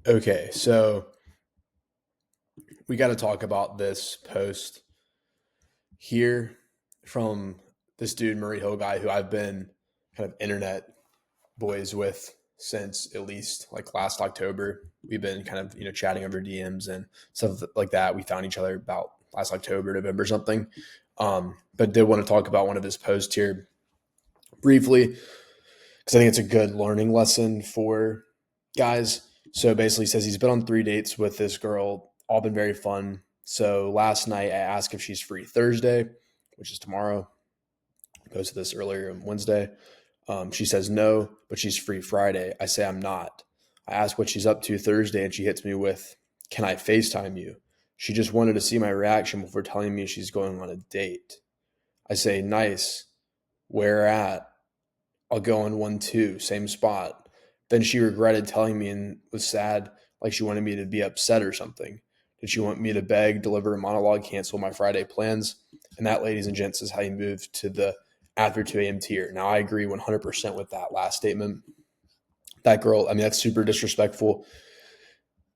Okay, so we got to talk about this post here from this dude, Murray Hill guy, who I've been kind of internet boys with since at least like last October. We've been kind of, chatting over DMs and stuff like that. We found each other about last October, November, something. But did want to talk about one of his posts here briefly because I think it's a good learning lesson for guys. So basically, he says he's been on 3 dates with this girl, all been very fun. So last night, I asked if she's free Thursday, which is tomorrow. I posted this earlier on Wednesday. She says no, but she's free Friday. I say I'm not. I ask what she's up to Thursday, and she hits me with, "Can I FaceTime you?" She just wanted to see my reaction before telling me she's going on a date. I say, "Nice. Where at?" "I'll go on 1-2, same spot." Then she regretted telling me and was sad, like she wanted me to be upset or something. Did she want me to beg, deliver a monologue, cancel my Friday plans? And that, ladies and gents, is how you move to the after 2 a.m. tier. Now, I agree 100% with that last statement. That girl, I mean, that's super disrespectful.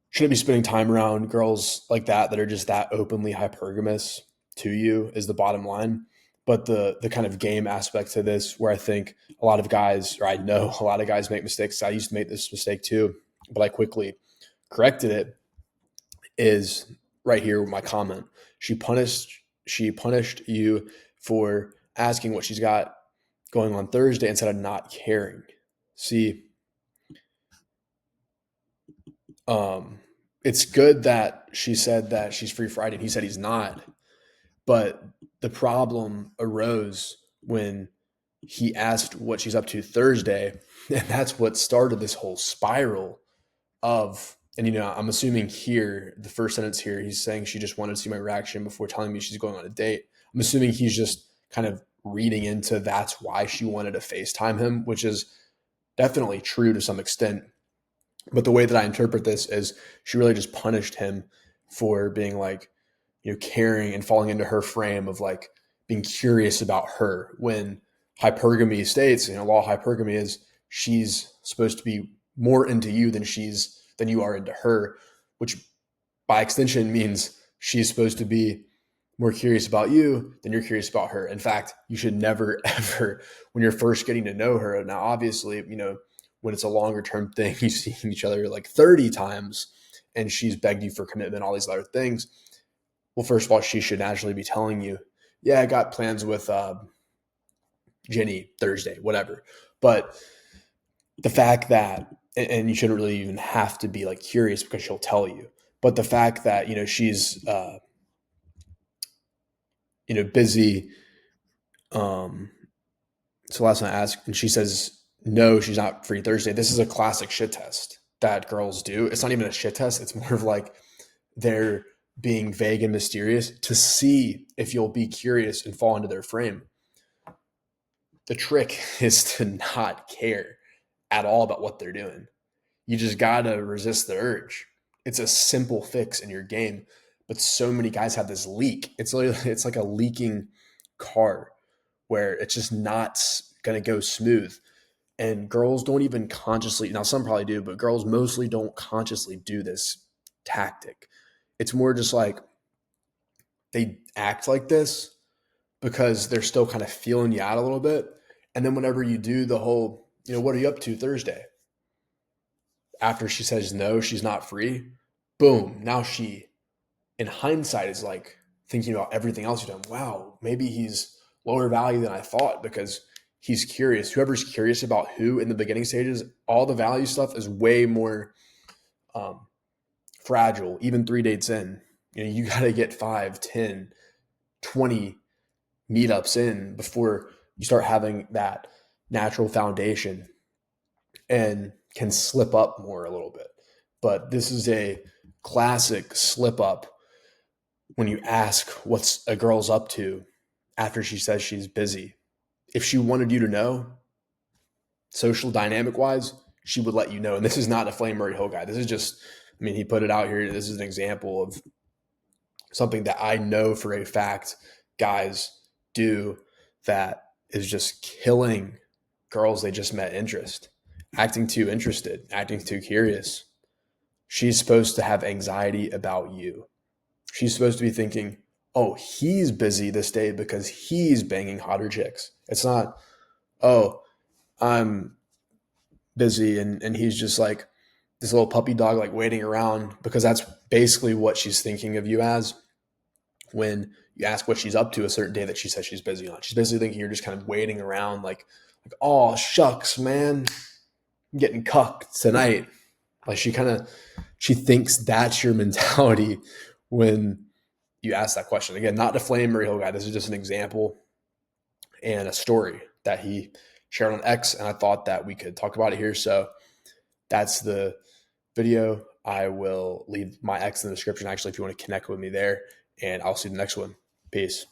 Shouldn't be spending time around girls like that are just that openly hypergamous to you, is the bottom line. But the kind of game aspect to this, where I think a lot of guys, or I know a lot of guys make mistakes. I used to make this mistake too, but I quickly corrected it, is right here with my comment. She punished you for asking what she's got going on Thursday instead of not caring. See, um, it's good that she said that she's free Friday and he said he's not. But the problem arose when he asked what she's up to Thursday. And that's what started this whole spiral of, and I'm assuming here, the first sentence here, he's saying she just wanted to see my reaction before telling me she's going on a date. I'm assuming he's just kind of reading into that's why she wanted to FaceTime him, which is definitely true to some extent. But the way that I interpret this is she really just punished him for being like, caring and falling into her frame of like being curious about her, when hypergamy states, law of hypergamy is she's supposed to be more into you than you are into her, which by extension means she's supposed to be more curious about you than you're curious about her. In fact, you should never, ever, when you're first getting to know her, now, obviously, when it's a longer term thing, you've seen each other like 30 times and she's begged you for commitment, all these other things. Well, first of all, she should naturally be telling you, yeah, I got plans with Jenny Thursday, whatever. But the fact that, and you shouldn't really even have to be like curious because she'll tell you, but the fact that, she's, busy. Um, so last night I asked, and she says, no, she's not free Thursday. This is a classic shit test that girls do. It's not even a shit test. It's more of like they're being vague and mysterious to see if you'll be curious and fall into their frame. The trick is to not care at all about what they're doing. You just gotta resist the urge. It's a simple fix in your game, but so many guys have this leak. It's like a leaking car where it's just not gonna go smooth. And girls don't even consciously, now some probably do, but girls mostly don't consciously do this tactic. It's more just like they act like this because they're still kind of feeling you out a little bit. And then whenever you do the whole, what are you up to Thursday? After she says no, she's not free. Boom. Now she, in hindsight, is like thinking about everything else you've done. Wow, maybe he's lower value than I thought because he's curious. Whoever's curious about who in the beginning stages, all the value stuff is way more um, fragile, even 3 dates in. You got to get 5, 10, 20 meetups in before you start having that natural foundation and can slip up more a little bit. But this is a classic slip up when you ask what's a girl's up to after she says she's busy. If she wanted you to know, social dynamic wise, she would let you know. And this is not a Flame Murray Hill guy. This is just, he put it out here. This is an example of something that I know for a fact guys do that is just killing girls they just met interest, acting too interested, acting too curious. she's supposed to have anxiety about you. She's supposed to be thinking, oh, he's busy this day because he's banging hotter chicks. It's not, oh, I'm busy and he's just like this little puppy dog like waiting around, because that's basically what she's thinking of you as when you ask what she's up to a certain day that she says she's busy on. She's basically thinking you're just kind of waiting around like oh shucks, man, I'm getting cucked tonight. Like she thinks that's your mentality when you ask that question. Again, not to flame Murray Hill guy. This is just an example and a story that he shared on X, and I thought that we could talk about it here. So that's the video. I will leave my X in the description, actually, if you want to connect with me there, and I'll see you in the next one. Peace.